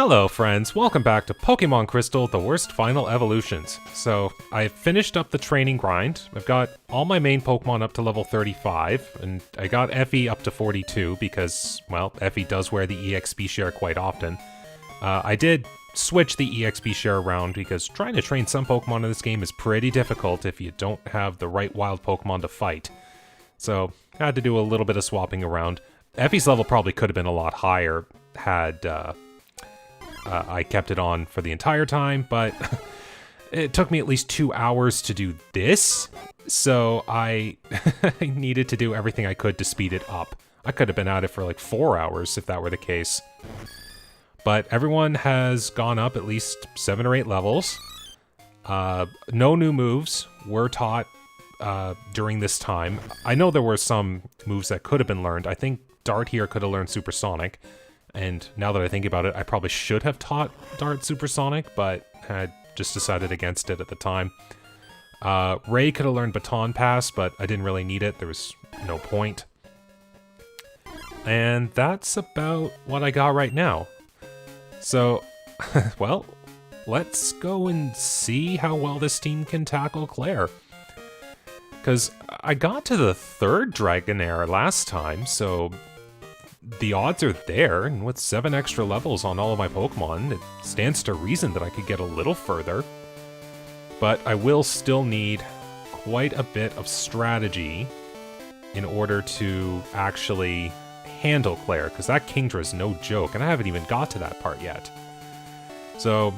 Hello friends, welcome back to Pokemon Crystal, the worst final evolutions. So, I finished up the training grind. I've got all my main Pokemon up to level 35, and I got Effie up to 42 because, well, Effie does wear the EXP share quite often. I did switch the EXP share around because trying to train some Pokemon in this game is pretty difficult if you don't have the right wild Pokemon to fight. So, I had to do a little bit of swapping around. Effie's level probably could have been a lot higher had I kept it on for the entire time, but it took me at least 2 hours to do this, so I needed to do everything I could to speed it up. I could have been at it for like 4 hours if that were the case. But everyone has gone up at least 7 or 8 levels. No new moves were taught during this time. I know there were some moves that could have been learned. I think Dart here could have learned Supersonic. And now that I think about it, I probably should have taught Dart Supersonic, but had just decided against it at the time. Ray could have learned Baton Pass, but I didn't really need it. There was no point. And that's about what I got right now. So, well, let's go and see how well this team can tackle Clair. Because I got to the 3rd Dragonair last time, so the odds are there, and with 7 extra levels on all of my Pokemon, it stands to reason that I could get a little further. But I will still need quite a bit of strategy in order to actually handle Clair, because that Kingdra is no joke, and I haven't even got to that part yet. So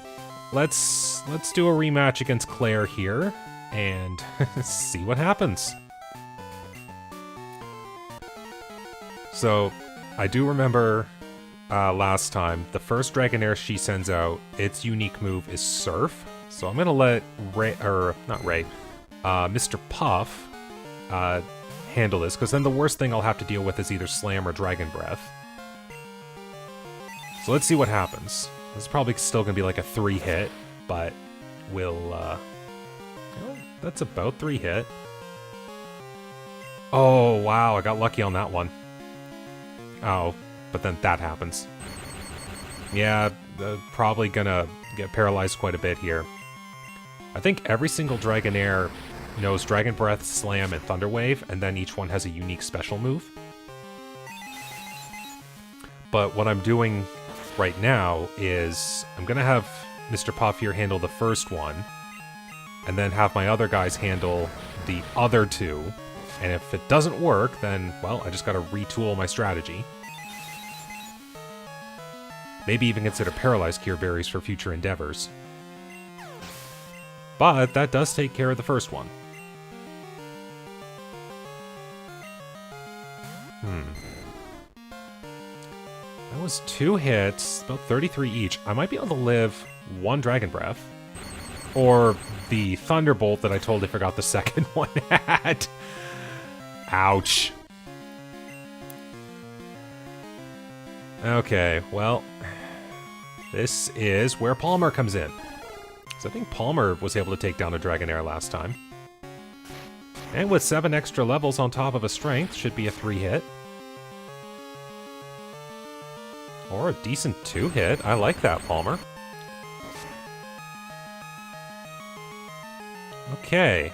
let's do a rematch against Clair here, and see what happens. So I do remember last time, the first Dragonair she sends out, its unique move is Surf. So I'm gonna let Mr. Puff handle this, because then the worst thing I'll have to deal with is either Slam or Dragon Breath. So let's see what happens. This is probably still gonna be like a 3-hit, but we'll, well, that's about 3-hit. Oh, wow, I got lucky on that one. Oh, but then that happens. Yeah, probably gonna get paralyzed quite a bit here. I think every single Dragonair knows Dragon Breath, Slam, and Thunder Wave, and then each one has a unique special move. But what I'm doing right now is I'm gonna have Mr. Puff here handle the first one, and then have my other guys handle the other 2. And if it doesn't work, then, well, I just gotta retool my strategy. Maybe even consider Paralyzed Cure Berries for future endeavors. But that does take care of the first one. That was 2 hits, about 33 each. I might be able to live 1 Dragon Breath. Or the Thunderbolt that I totally forgot the second one had. Ouch. Okay, well, this is where Palmer comes in. So I think Palmer was able to take down a Dragonair last time. And with 7 extra levels on top of a strength, should be a 3-hit. Or a decent 2-hit. I like that, Palmer. Okay.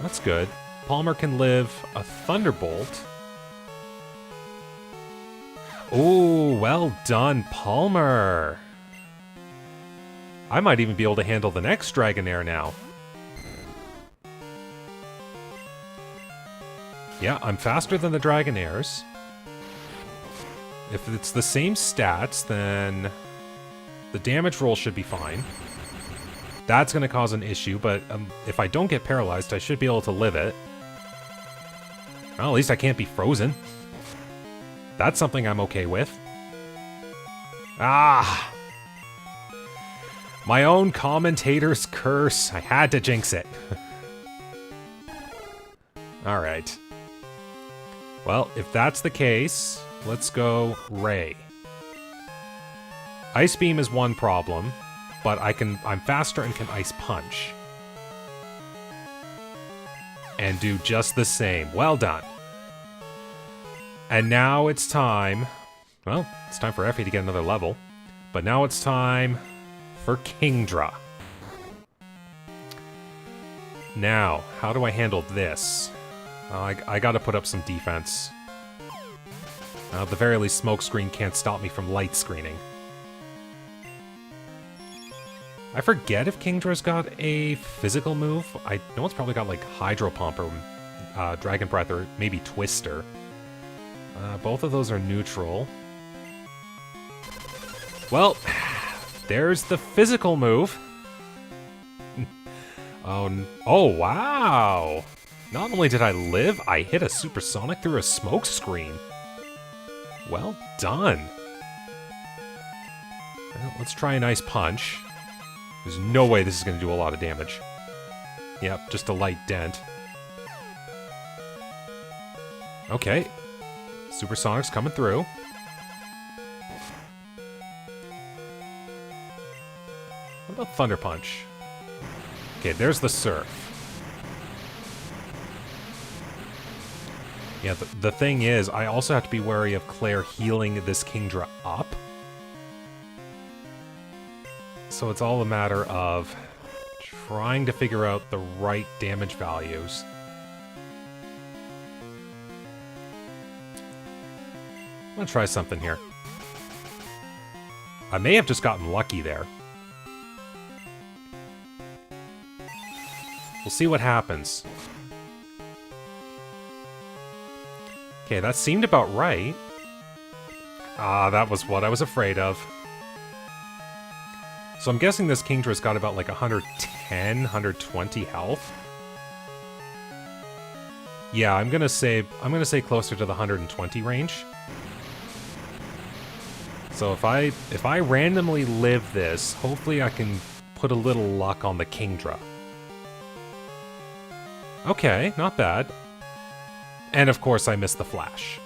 That's good. Palmer can live a Thunderbolt. Ooh, well done, Palmer. I might even be able to handle the next Dragonair now. Yeah, I'm faster than the Dragonairs. If it's the same stats, then the damage roll should be fine. That's going to cause an issue, but if I don't get paralyzed, I should be able to live it. Well, at least I can't be frozen. That's something I'm okay with. Ah! My own commentator's curse. I had to jinx it. Alright. Well, if that's the case, let's go Ray. Ice Beam is one problem, but I'm faster and can Ice Punch. And do just the same. Well done. And now it's time... Well, it's time for Effie to get another level. But now it's time for Kingdra. Now, how do I handle this? I gotta put up some defense. At the very least, smokescreen can't stop me from light screening. I forget if Kingdra's got a physical move. I know it's probably got like Hydro Pump or Dragon Breath or maybe Twister. Both of those are neutral. Well, there's the physical move. Oh, wow! Not only did I live, I hit a supersonic through a smoke screen. Well done. Well, let's try an Ice Punch. There's no way this is going to do a lot of damage. Yep, just a light dent. Okay. Supersonic's coming through. What about Thunder Punch? Okay, there's the Surf. Yeah, the thing is, I also have to be wary of Clair healing this Kingdra up. So it's all a matter of trying to figure out the right damage values. I'm gonna try something here. I may have just gotten lucky there. We'll see what happens. Okay, that seemed about right. Ah, that was what I was afraid of. So I'm guessing this Kingdra's got about like 110, 120 health. Yeah, I'm gonna say closer to the 120 range. So if I randomly live this, hopefully I can put a little luck on the Kingdra. Okay, not bad. And of course I missed the flash.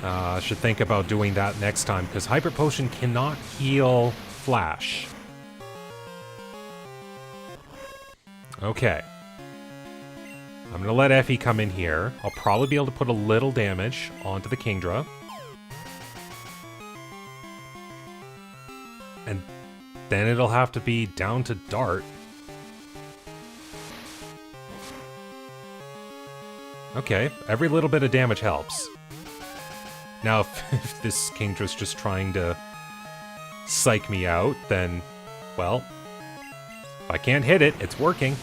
I should think about doing that next time, because Hyper Potion cannot heal Flash. Okay. I'm going to let Effie come in here. I'll probably be able to put a little damage onto the Kingdra. And then it'll have to be down to Dart. Okay, every little bit of damage helps. Now, if this Kingdra's just trying to psych me out, then, well, if I can't hit it, it's working.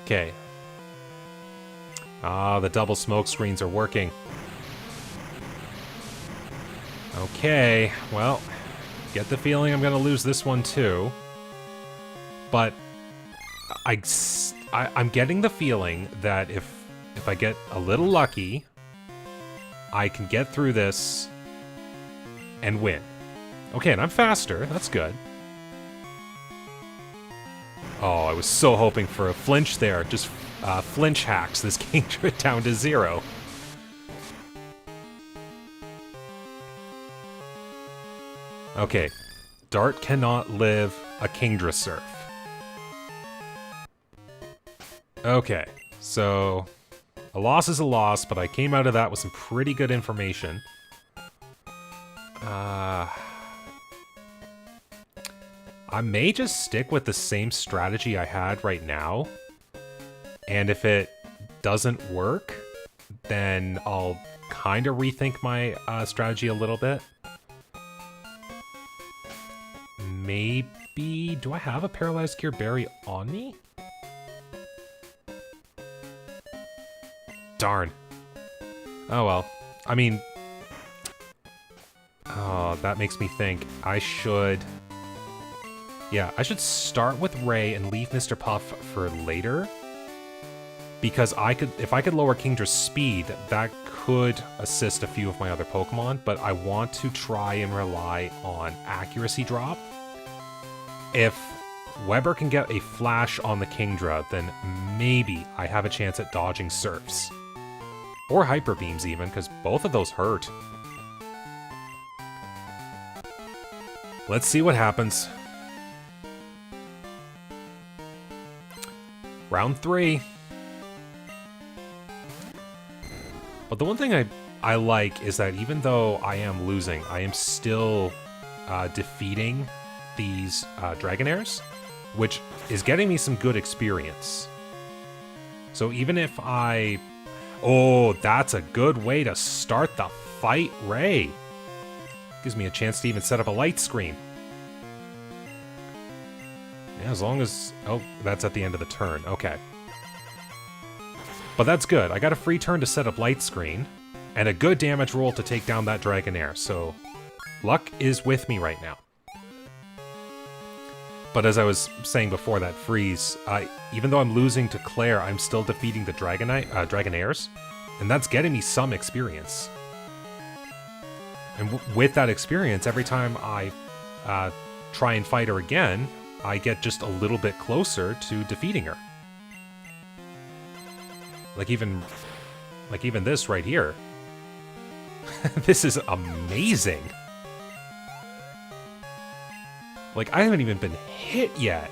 Okay. Ah, the double smoke screens are working. Okay, well, get the feeling I'm gonna lose this one too. But I'm getting the feeling that if I get a little lucky, I can get through this and win. Okay, and I'm faster. That's good. Oh, I was so hoping for a flinch there. Just flinch hacks this Kingdra down to 0. Okay, Dart cannot live a Kingdra Surf. Okay, so a loss is a loss, but I came out of that with some pretty good information. I may just stick with the same strategy I had right now, and if it doesn't work, then I'll kind of rethink my strategy a little bit. Maybe... do I have a Paralyzed Cure Berry on me? Darn. Oh well. I mean... oh, that makes me think I should... yeah, I should start with Ray and leave Mr. Puff for later. Because if I could lower Kingdra's speed, that could assist a few of my other Pokemon, but I want to try and rely on accuracy drop. If Weber can get a flash on the Kingdra, then maybe I have a chance at dodging Surfs. Or Hyper Beams even, because both of those hurt. Let's see what happens. Round 3. But the one thing I like is that even though I am losing, I am still defeating these Dragonairs, which is getting me some good experience. So even if I... Oh, that's a good way to start the fight, Ray. Gives me a chance to even set up a light screen. Yeah, as long as... Oh, that's at the end of the turn. Okay. But that's good. I got a free turn to set up light screen, and a good damage roll to take down that Dragonair, so luck is with me right now. But as I was saying before that freeze, even though I'm losing to Clair, I'm still defeating the Dragonairs, and that's getting me some experience. And with that experience, every time I try and fight her again, I get just a little bit closer to defeating her. Like even this right here. This is amazing. Like, I haven't even been hit yet.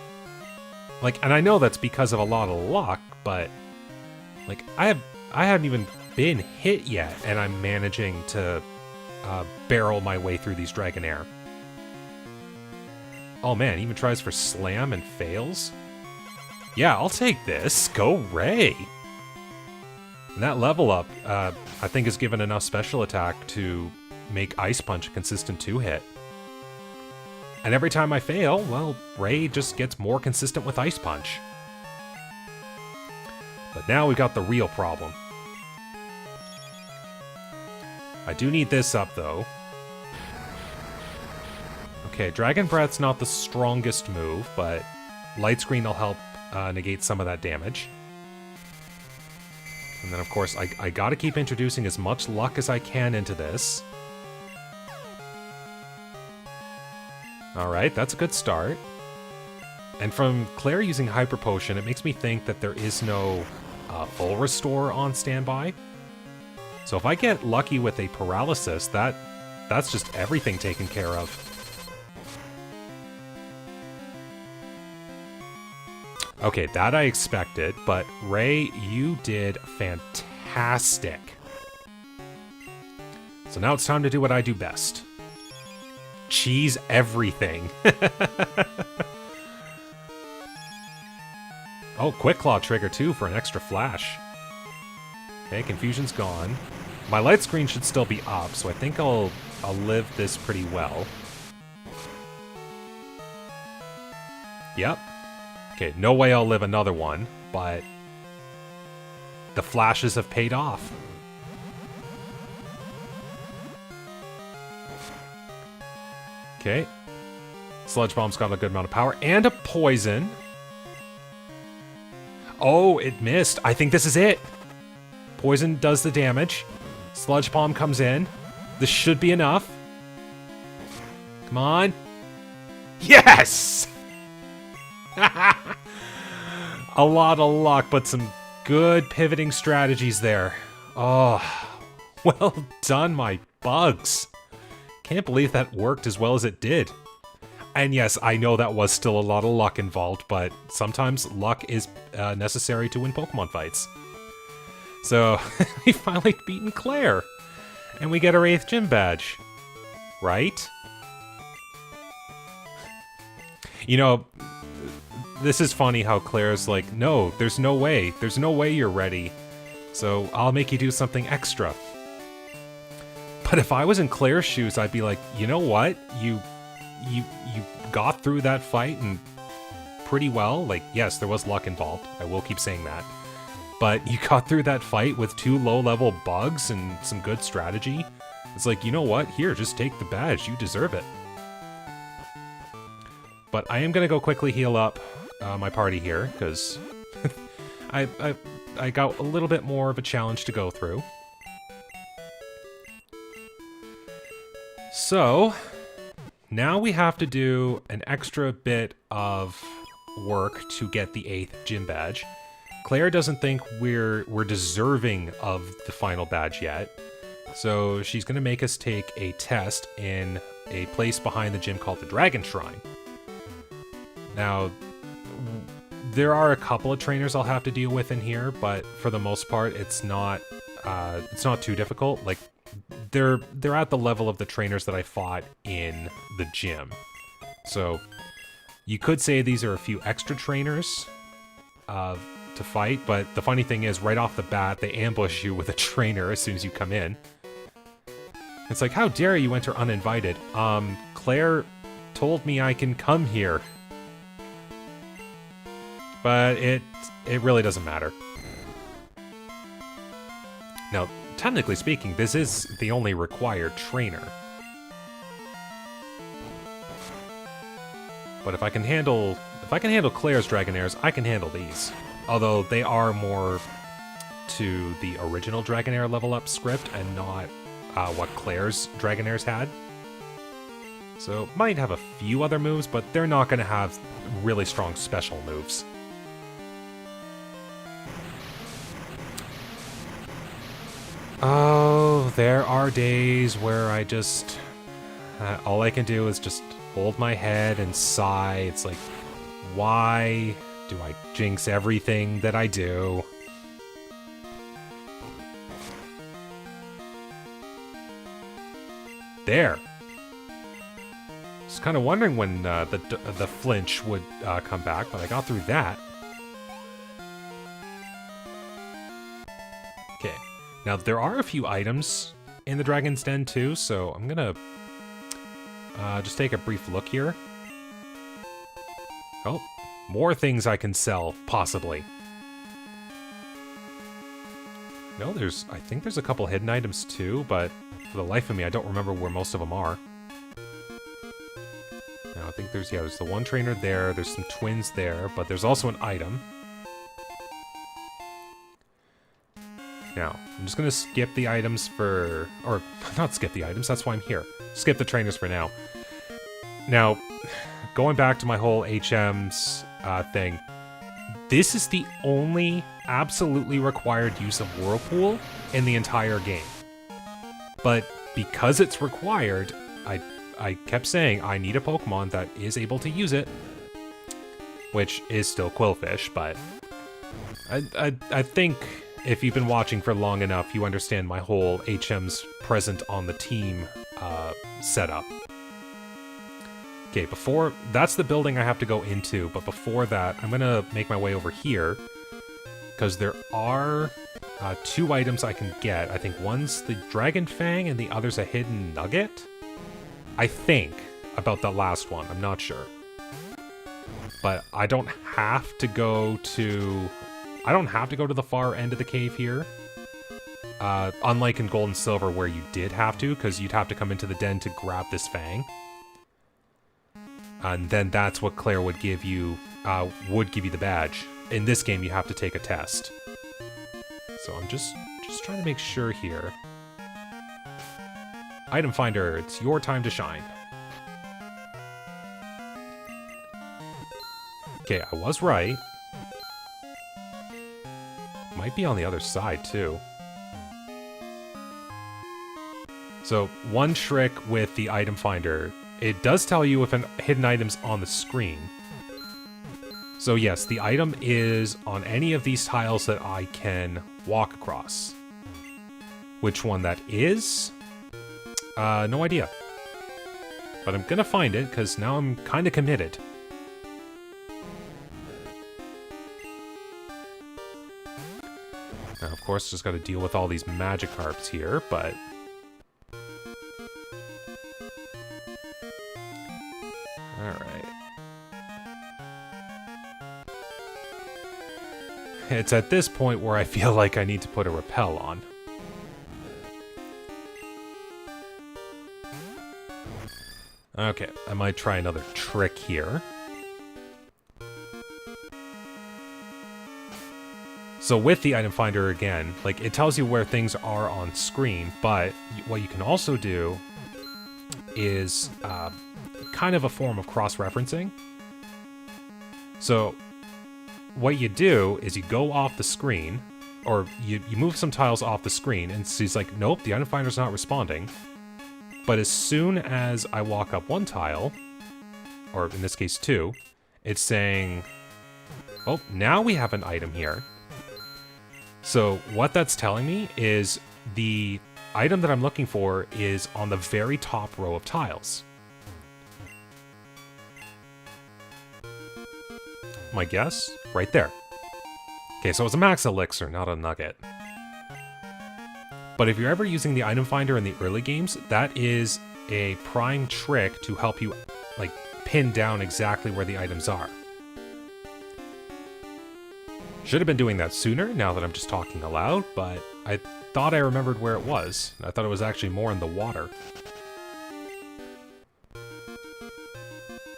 Like, and I know that's because of a lot of luck, but like I haven't even been hit yet, and I'm managing to barrel my way through these Dragonair. Oh man, even tries for slam and fails. Yeah, I'll take this. Go Ray. And that level up, I think, is given enough special attack to make Ice Punch a consistent 2-hit. And every time I fail, well, Ray just gets more consistent with Ice Punch. But now we've got the real problem. I do need this up, though. Okay, Dragon Breath's not the strongest move, but Light Screen will help negate some of that damage. And then, of course, I gotta keep introducing as much luck as I can into this. Alright, that's a good start. And from Clair using Hyper Potion, it makes me think that there is no full restore on standby. So if I get lucky with a paralysis, that's just everything taken care of. Okay, that I expected, but Ray, you did fantastic. So now it's time to do what I do best. Cheese everything. Oh, Quick Claw trigger too for an extra flash. Okay, confusion's gone. My light screen should still be up, so I think I'll live this pretty well. Yep. Okay, no way I'll live another one, but the flashes have paid off. Okay. Sludge Bomb's got a good amount of power, and a poison. Oh, it missed. I think this is it. Poison does the damage. Sludge Bomb comes in. This should be enough. Come on. Yes! A lot of luck, but some good pivoting strategies there. Oh, well done, my bugs. Can't believe that worked as well as it did. And yes, I know that was still a lot of luck involved, but sometimes luck is necessary to win Pokemon fights. So, we finally beaten Clair. And we get our 8th gym badge. Right? You know, this is funny how Claire's like, no, there's no way. There's no way you're ready. So, I'll make you do something extra. But if I was in Claire's shoes, I'd be like, you know what? You got through that fight and pretty well. Like, yes, there was luck involved. I will keep saying that. But you got through that fight with 2 low-level bugs and some good strategy. It's like, you know what? Here, just take the badge. You deserve it. But I am going to go quickly heal up my party here, because I got a little bit more of a challenge to go through. So, now we have to do an extra bit of work to get the 8th gym badge. Clair doesn't think we're deserving of the final badge yet, so she's going to make us take a test in a place behind the gym called the Dragon Shrine. Now, There are a couple of trainers I'll have to deal with in here, but for the most part, it's not too difficult. Like, they're at the level of the trainers that I fought in the gym. So, you could say these are a few extra trainers to fight, but the funny thing is, right off the bat, they ambush you with a trainer as soon as you come in. It's like, how dare you enter uninvited? Claire told me I can come here. But it really doesn't matter. Now, technically speaking, this is the only required trainer. But if I can handle Claire's Dragonairs, I can handle these. Although they are more to the original Dragonair level up script and not what Claire's Dragonairs had. So, might have a few other moves, but they're not going to have really strong special moves. Oh, there are days where I just... all I can do is just hold my head and sigh. It's like, why do I jinx everything that I do? There. Just kind of wondering when the flinch would come back, but I got through that. Okay. Now, there are a few items in the Dragon's Den, too, so I'm gonna just take a brief look here. Oh, more things I can sell, possibly. No, I think there's a couple hidden items, too, but for the life of me, I don't remember where most of them are. Now, I think there's the one trainer there, there's some twins there, but there's also an item. Now, I'm just going to skip the items or not skip the items, that's why I'm here. Skip the trainers for now. Now, going back to my whole HM's thing, this is the only absolutely required use of Whirlpool in the entire game. But because it's required, I kept saying I need a Pokemon that is able to use it, which is still Quillfish, but I think if you've been watching for long enough, you understand my whole HM's present on the team setup. Okay, that's the building I have to go into, but before that, I'm gonna make my way over here, because there are two items I can get. I think one's the Dragon Fang and the other's a hidden nugget? I think, about that last one, I'm not sure. But I don't have to go to the far end of the cave here. Unlike in Gold and Silver where you did have to, because you'd have to come into the den to grab this Fang. And then that's what Claire would give you the badge. In this game, you have to take a test. So I'm just trying to make sure here. Item Finder, it's your time to shine. Okay, I was right. Might be on the other side, too. So, one trick with the Item Finder, it does tell you if a hidden item's on the screen. So yes, the item is on any of these tiles that I can walk across. Which one that is? No idea. But I'm gonna find it, because now I'm kinda committed. Now, of course, just gotta deal with all these Magikarps here, but... Alright. It's at this point where I feel like I need to put a repel on. Okay, I might try another trick here. So with the item finder again, like, it tells you where things are on screen, but what you can also do is kind of a form of cross-referencing. So what you do is you go off the screen, or you move some tiles off the screen, and she's like, nope, the item finder's not responding. But as soon as I walk up one tile, or in this case two, it's saying, Oh, now we have an item here. So what that's telling me is the item that I'm looking for is on the very top row of tiles. My guess? Right there. Okay, so it's a max elixir, not a nugget. But if you're ever using the item finder in the early games, that is a prime trick to help you, like, pin down exactly where the items are. Should have been doing that sooner, now that I'm just talking aloud, but I thought I remembered where it was. I thought it was actually more in the water.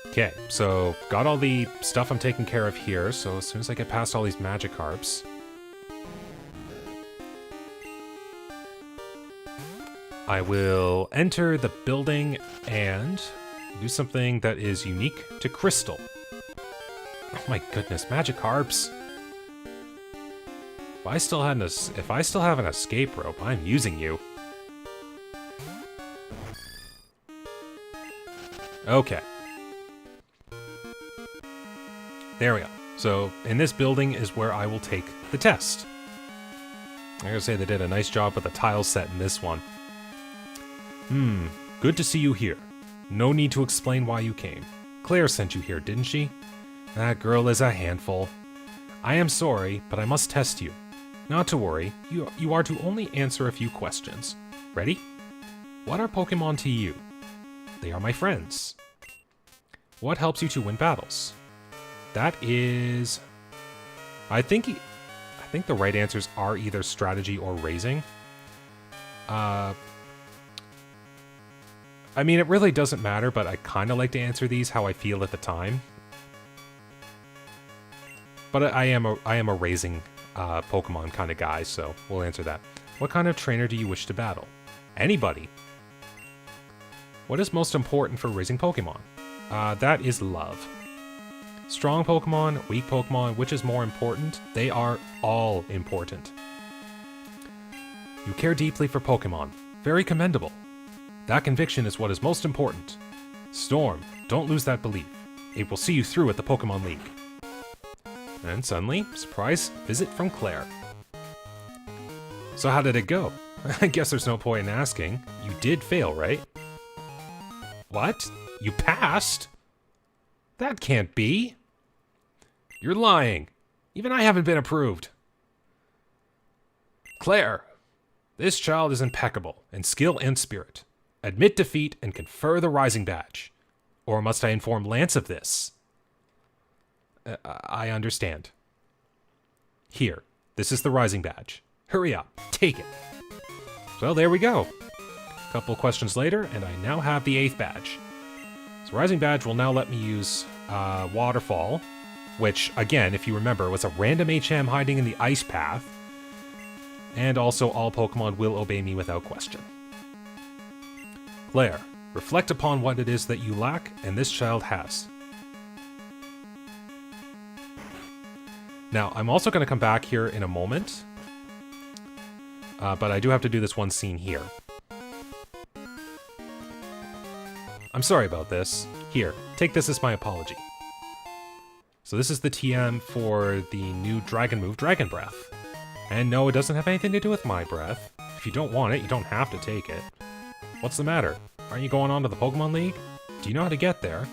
Okay, so got all the stuff I'm taking care of here, so as soon as I get past all these Magikarps... I will enter the building and do something that is unique to Crystal. Oh my goodness, Magikarps! If I still have an escape rope, I'm using you. Okay. There we go. So, in this building is where I will take the test. I gotta say they did a nice job with the tile set in this one. Good to see you here. No need to explain why you came. Claire sent you here, didn't she? That girl is a handful. I am sorry, but I must test you. Not to worry, you are to only answer a few questions. Ready? What are Pokemon to you? They are my friends. What helps you to win battles? That is... I think the right answers are either strategy or raising. I mean, it really doesn't matter, but I kind of like to answer these how I feel at the time. But I am a raising Pokemon kind of guy, so we'll answer that. What kind of trainer do you wish to battle? Anybody. What is most important for raising Pokemon? That is love. Strong Pokemon, weak Pokemon, which is more important? They are all important. You care deeply for Pokemon. Very commendable. That conviction is what is most important. Storm, don't lose that belief. It will see you through at the Pokemon League. And suddenly, surprise visit from Clair. So how did it go? I guess there's no point in asking. You did fail, right? What? You passed? That can't be. You're lying. Even I haven't been approved. Clair, this child is impeccable in skill and spirit. Admit defeat and confer the Rising Badge. Or must I inform Lance of this? I understand. Here, this is the Rising Badge. Hurry up, take it. Well, there we go. A couple questions later, and I now have the 8th badge. So Rising Badge will now let me use Waterfall, which, again, if you remember, was a random HM hiding in the ice path. And also, all Pokemon will obey me without question. Clair, reflect upon what it is that you lack, and this child has. Now, I'm also going to come back here in a moment, but I do have to do this one scene here. I'm sorry about this. Here, take this as my apology. So this is the TM for the new Dragon move, Dragon Breath. And no, it doesn't have anything to do with my breath. If you don't want it, you don't have to take it. What's the matter? Aren't you going on to the Pokemon League? Do you know how to get there?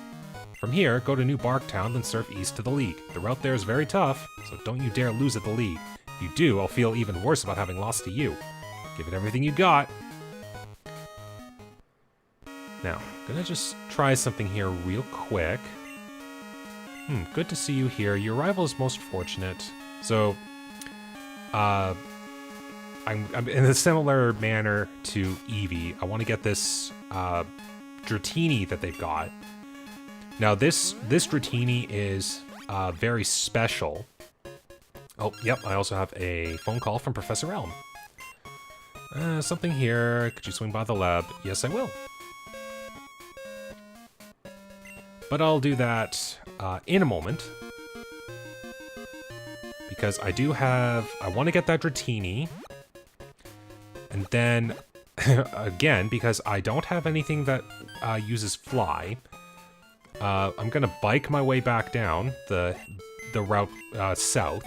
From here, go to New Barktown, then surf east to the League. The route there is very tough, so don't you dare lose at the League. If you do, I'll feel even worse about having lost to you. Give it everything you got. Now, I'm gonna just try something here real quick. Good to see you here. Your arrival is most fortunate. So, I'm in a similar manner to Eevee. I want to get this Dratini that they've got. Now, this Dratini is very special. Oh, yep, I also have a phone call from Professor Elm. Something here. Could you swing by the lab? Yes, I will. But I'll do that in a moment. Because I want to get that Dratini. And then, again, because I don't have anything that uses Fly, I'm gonna bike my way back down the the route south.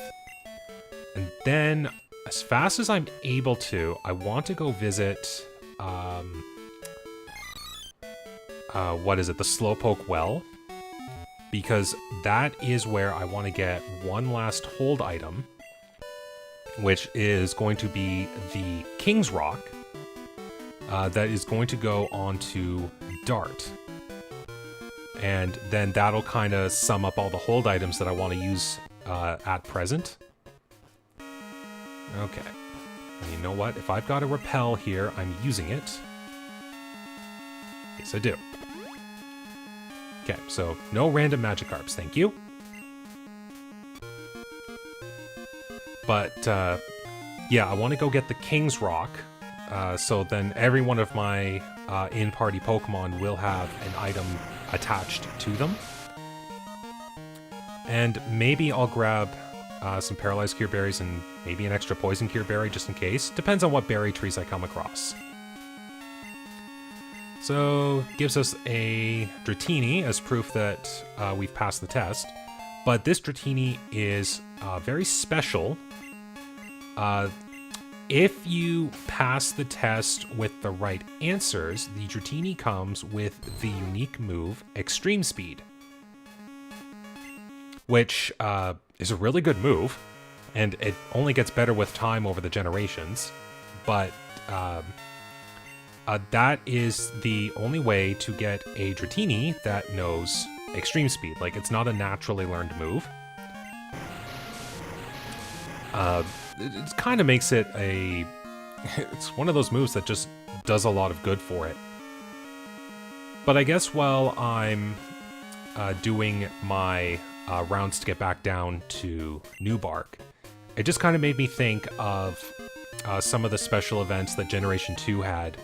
And then, as fast as I'm able to, I want to go visit, what is it, the Slowpoke Well? Because that is where I want to get one last hold item, which is going to be the King's Rock, that is going to go onto Dart. And then that'll kind of sum up all the hold items that I want to use at present. Okay. And you know what? If I've got a repel here, I'm using it. Yes, I do. Okay, so no random Magikarps, thank you. But, yeah, I want to go get the King's Rock, so then every one of my in-party Pokemon will have an item attached to them. And maybe I'll grab some Paralyzed Cure Berries and maybe an extra Poison Cure Berry just in case. Depends on what berry trees I come across. So, gives us a Dratini as proof that we've passed the test. But this Dratini is very special. If you pass the test with the right answers, the Dratini comes with the unique move Extreme Speed, which is a really good move, and it only gets better with time over the generations, but that is the only way to get a Dratini that knows Extreme Speed. Like, it's not a naturally learned move. It kind of makes it a... It's one of those moves that just does a lot of good for it. But I guess while I'm doing my rounds to get back down to New Bark, it just kind of made me think of some of the special events that Generation 2 had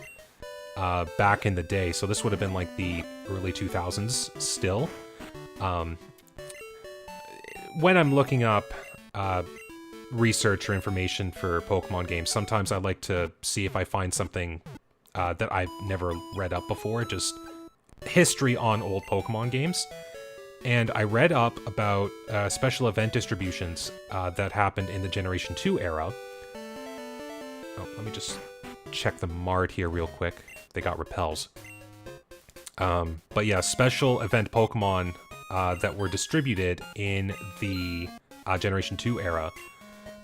back in the day. So this would have been like the early 2000s still. When I'm looking up research or information for Pokemon games, sometimes I like to see if I find something that I've never read up before, just history on old Pokemon games. And I read up about special event distributions that happened in the Generation 2 era. Oh, let me just check the Mart here real quick. They got repels. But yeah, special event Pokemon that were distributed in the Generation 2 era.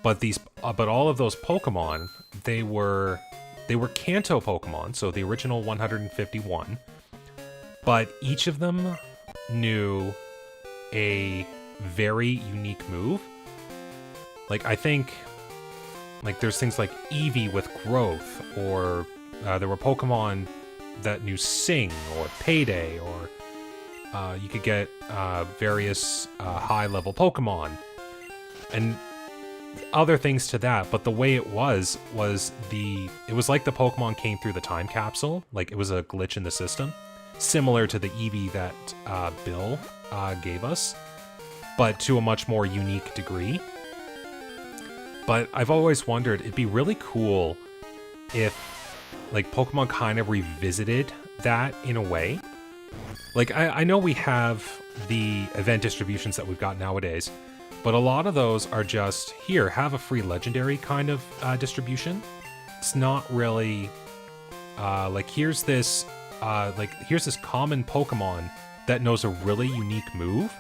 But all of those Pokemon, they were Kanto Pokemon, so the original 151. But each of them knew a very unique move. Like, I think, like, there's things like Eevee with Growth, or there were Pokemon that knew Sing, or Payday, or you could get various high-level Pokemon, and other things to that. But the way it was it was like the Pokemon came through the time capsule, like it was a glitch in the system, similar to the Eevee that Bill gave us, but to a much more unique degree. But I've always wondered, it'd be really cool if, like, Pokemon kind of revisited that in a way. Like, I know we have the event distributions that we've got nowadays, but a lot of those are just, here, have a free legendary kind of distribution. It's not really, like, here's this common Pokemon that knows a really unique move.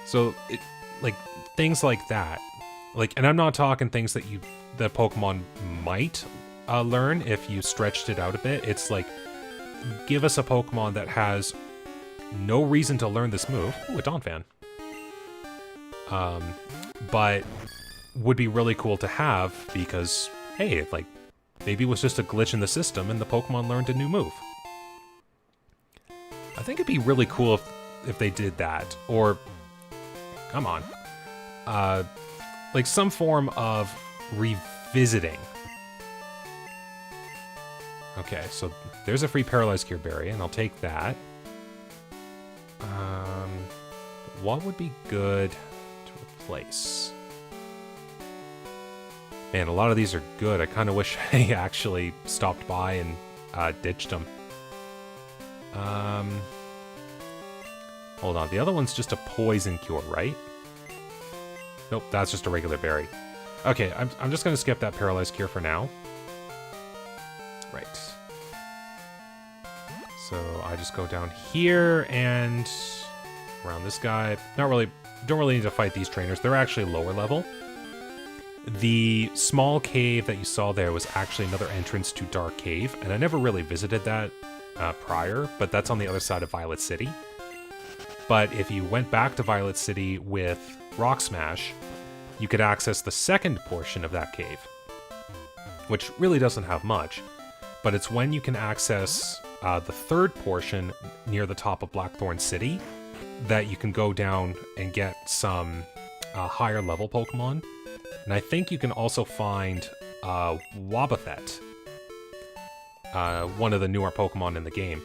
So, like, things like that. Like, and I'm not talking things that Pokemon might learn if you stretched it out a bit. It's like, give us a Pokemon that has no reason to learn this move. Ooh, a Donphan. But would be really cool to have because, hey, like, maybe it was just a glitch in the system and the Pokemon learned a new move. I think it'd be really cool if they did that. Or, come on, like some form of revisiting. Okay, so there's a free Paralyzed Cure Berry, and I'll take that. What would be good to replace? Man, a lot of these are good. I kind of wish I actually stopped by and ditched them. Hold on, the other one's just a Poison Cure, right? Nope, that's just a regular berry. Okay, I'm just going to skip that Paralyzed Cure for now. Right. So I just go down here and around this guy. Don't really need to fight these trainers. They're actually lower level. The small cave that you saw there was actually another entrance to Dark Cave, and I never really visited that prior, but that's on the other side of Violet City. But if you went back to Violet City with Rock Smash, you could access the second portion of that cave, which really doesn't have much, but it's when you can access the third portion near the top of Blackthorn City that you can go down and get some higher level Pokemon. And I think you can also find Wobbuffet, one of the newer Pokemon in the game.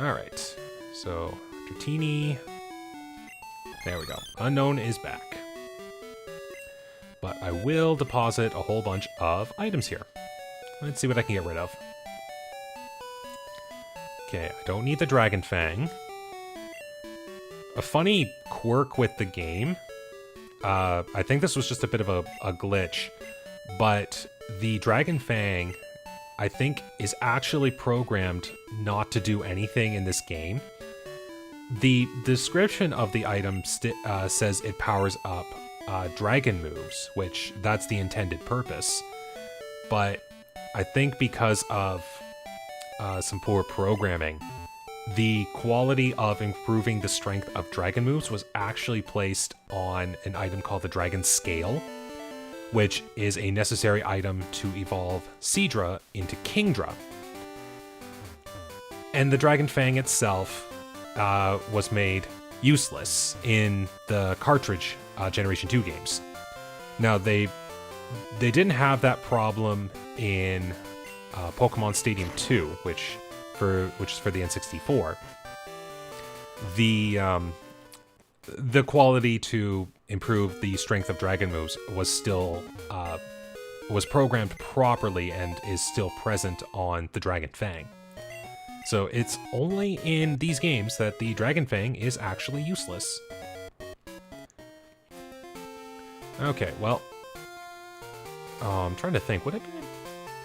Alright, so Dratini. There we go. Unknown is back. But I will deposit a whole bunch of items here. Let's see what I can get rid of. Okay, I don't need the Dragon Fang. A funny quirk with the game, I think this was just a bit of a glitch, but the Dragon Fang, I think, is actually programmed not to do anything in this game. The description of the item says it powers up dragon moves, which that's the intended purpose. But I think because of some poor programming, the quality of improving the strength of dragon moves was actually placed on an item called the Dragon Scale, which is a necessary item to evolve Seadra into Kingdra. And the Dragon Fang itself was made useless in the cartridge Generation 2 games. Now, they didn't have that problem in Pokemon Stadium 2, which is for the N64. The quality to improve the strength of dragon moves was still was programmed properly and is still present on the Dragon Fang. So it's only in these games that the Dragon Fang is actually useless. Okay, well, I'm trying to think.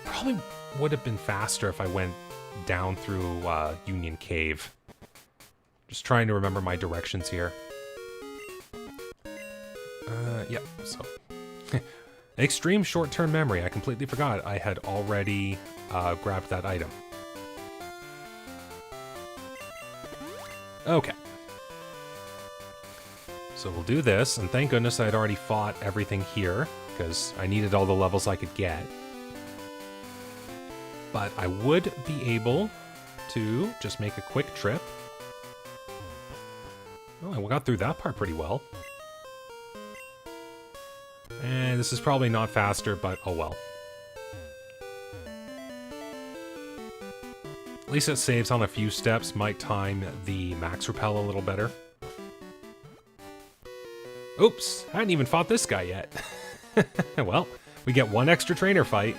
Probably would have been faster if I went down through Union Cave. Just trying to remember my directions here. Yep, so. Extreme short-term memory. I completely forgot I had already grabbed that item. Okay. So we'll do this, and thank goodness I had already fought everything here, because I needed all the levels I could get. But I would be able to just make a quick trip. Oh, I got through that part pretty well. And this is probably not faster, but oh well. At least it saves on a few steps, might time the max repel a little better. Oops, I hadn't even fought this guy yet. Well, we get one extra trainer fight.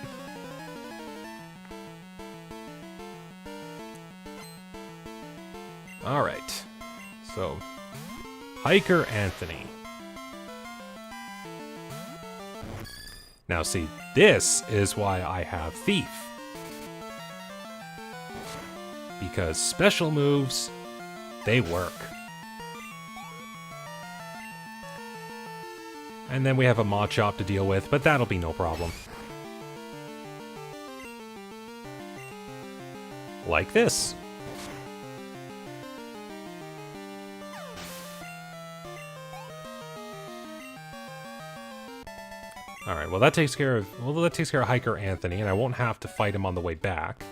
Alright, so Hiker Anthony. Now see, this is why I have Thief. Because special moves, they work. And then we have a Machop to deal with, but that'll be no problem. Like this. Alright, well that takes care of Hiker Anthony, and I won't have to fight him on the way back.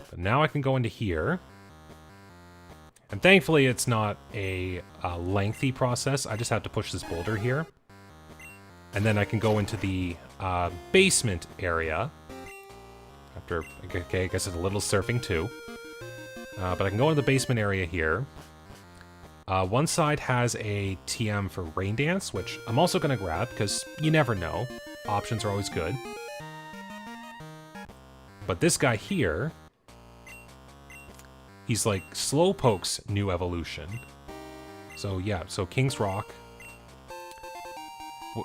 But now I can go into here. And thankfully it's not a lengthy process, I just have to push this boulder here. And then I can go into the basement area. After, okay, I guess it's a little surfing too. But I can go into the basement area here. One side has a TM for Rain Dance, which I'm also going to grab, because you never know. Options are always good. But this guy here He's like Slowpoke's new evolution. So yeah, so King's Rock.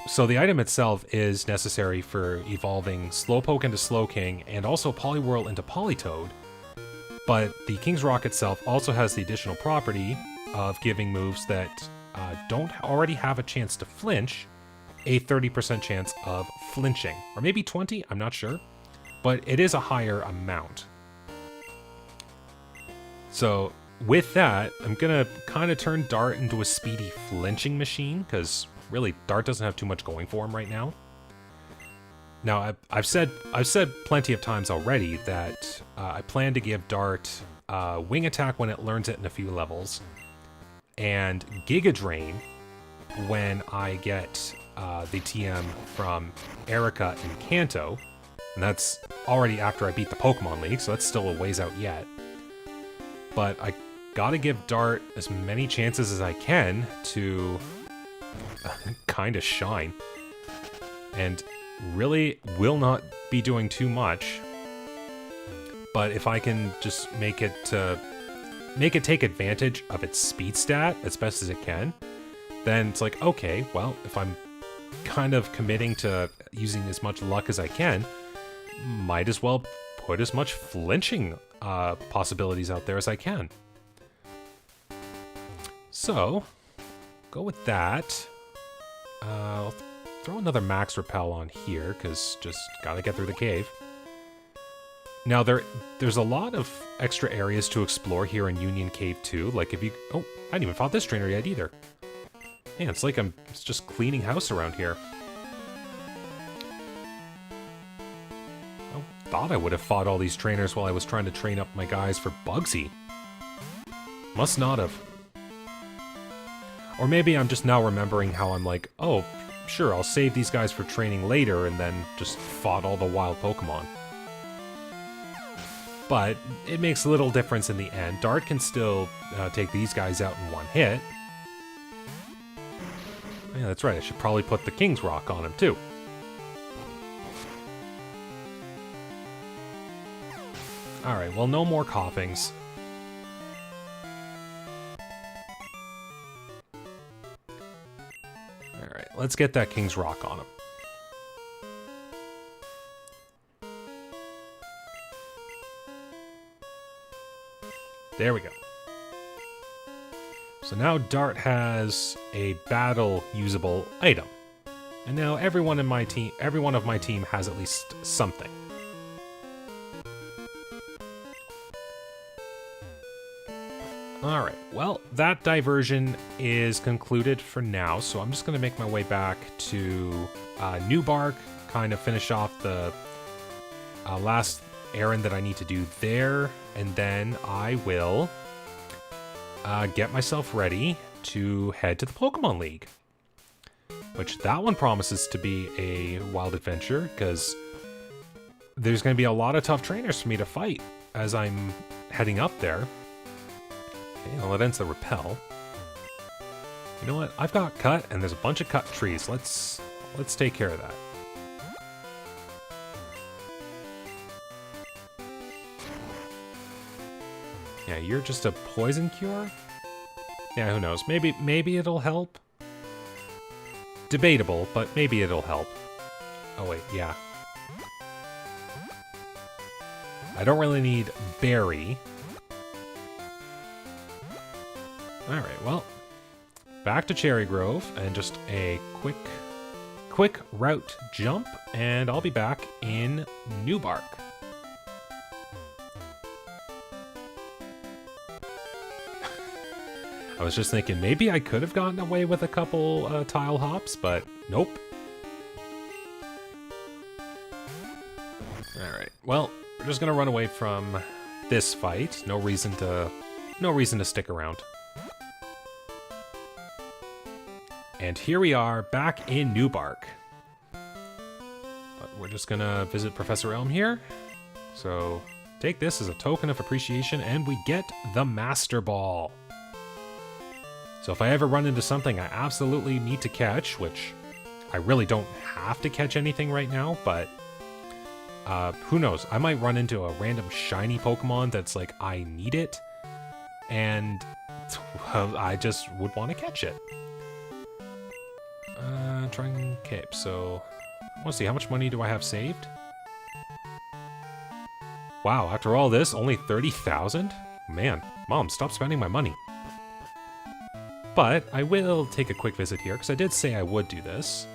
So the item itself is necessary for evolving Slowpoke into Slowking and also Poliwhirl into Politoed. But the King's Rock itself also has the additional property of giving moves that don't already have a chance to flinch, a 30% chance of flinching. Or maybe 20, I'm not sure. But it is a higher amount. So with that, I'm going to kind of turn Dart into a speedy flinching machine, because really, Dart doesn't have too much going for him right now. Now, I've said plenty of times already that I plan to give Dart Wing Attack when it learns it in a few levels, and Giga Drain when I get the TM from Erica and Kanto, and that's already after I beat the Pokemon League, so that's still a ways out yet. But I gotta give Dart as many chances as I can to kind of shine, and really will not be doing too much. But if I can just make it take advantage of its speed stat as best as it can, then it's like, okay, well, if I'm kind of committing to using as much luck as I can, might as well put as much flinching possibilities out there as I can. So, go with that. I'll throw another Max Repel on here, because just gotta get through the cave. Now, there's a lot of extra areas to explore here in Union Cave too. Like if you... Oh, I hadn't even fought this trainer yet either. Man, it's like I'm just cleaning house around here. I thought I would have fought all these trainers while I was trying to train up my guys for Bugsy. Must not have. Or maybe I'm just now remembering how I'm like, oh, sure, I'll save these guys for training later, and then just fought all the wild Pokemon. But it makes little difference in the end. Dart can still take these guys out in one hit. Yeah, that's right, I should probably put the King's Rock on him too. Alright, well, no more coughings. Alright, let's get that King's Rock on him. There we go. So now Dart has a battle usable item. And now every one of my team has at least something. Alright, well, that diversion is concluded for now, so I'm just going to make my way back to New Bark, kind of finish off the last errand that I need to do there, and then I will get myself ready to head to the Pokemon League. Which, that one promises to be a wild adventure, because there's going to be a lot of tough trainers for me to fight as I'm heading up there. Okay, well, that ends the repel. You know what? I've got cut, and there's a bunch of cut trees. Let's take care of that. Yeah, you're just a poison cure? Yeah, who knows? Maybe it'll help. Debatable, but maybe it'll help. Oh wait, yeah. I don't really need berry. Alright, well, back to Cherry Grove, and just a quick route jump, and I'll be back in New Bark. I was just thinking, maybe I could have gotten away with a couple tile hops, but nope. Alright, well, we're just gonna run away from this fight. No reason to stick around. And here we are, back in New Bark. But we're just gonna visit Professor Elm here. So, take this as a token of appreciation, and we get the Master Ball. So if I ever run into something I absolutely need to catch, which I really don't have to catch anything right now, but who knows? I might run into a random shiny Pokemon that's like, I need it. and well, I just would want to catch it. Trying cape, so I want to see, how much money do I have saved? Wow, after all this, only 30,000? Man, Mom, stop spending my money. But I will take a quick visit here, because I did say I would do this.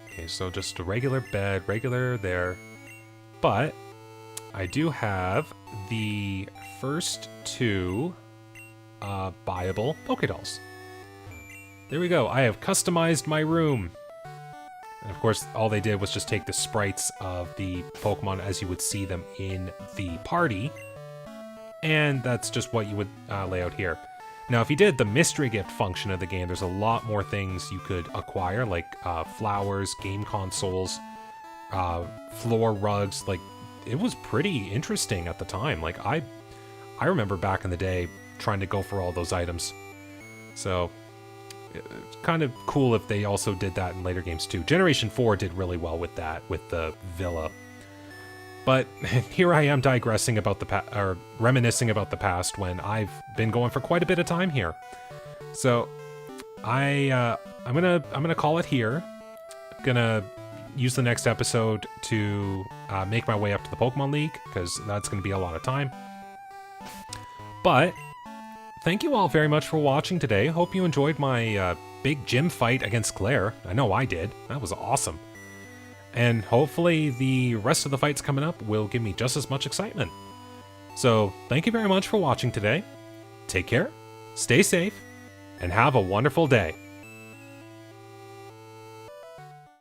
Okay, so just a regular bed, regular there. But I do have the first two buyable Pokédolls. There we go, I have customized my room. And of course, all they did was just take the sprites of the Pokemon as you would see them in the party. And that's just what you would lay out here. Now, if you did the mystery gift function of the game, there's a lot more things you could acquire, like flowers, game consoles, floor rugs. Like, it was pretty interesting at the time. Like, I remember back in the day trying to go for all those items. So it's kind of cool if they also did that in later games too. Generation 4 did really well with that, with the villa. But here I am digressing about or reminiscing about the past when I've been going for quite a bit of time here. So I'm gonna call it here. I'm gonna use the next episode to make my way up to the Pokemon League, because that's gonna be a lot of time. But thank you all very much for watching today. Hope you enjoyed my big gym fight against Clair. I know I did. That was awesome. And hopefully the rest of the fights coming up will give me just as much excitement. So thank you very much for watching today. Take care, stay safe, and have a wonderful day.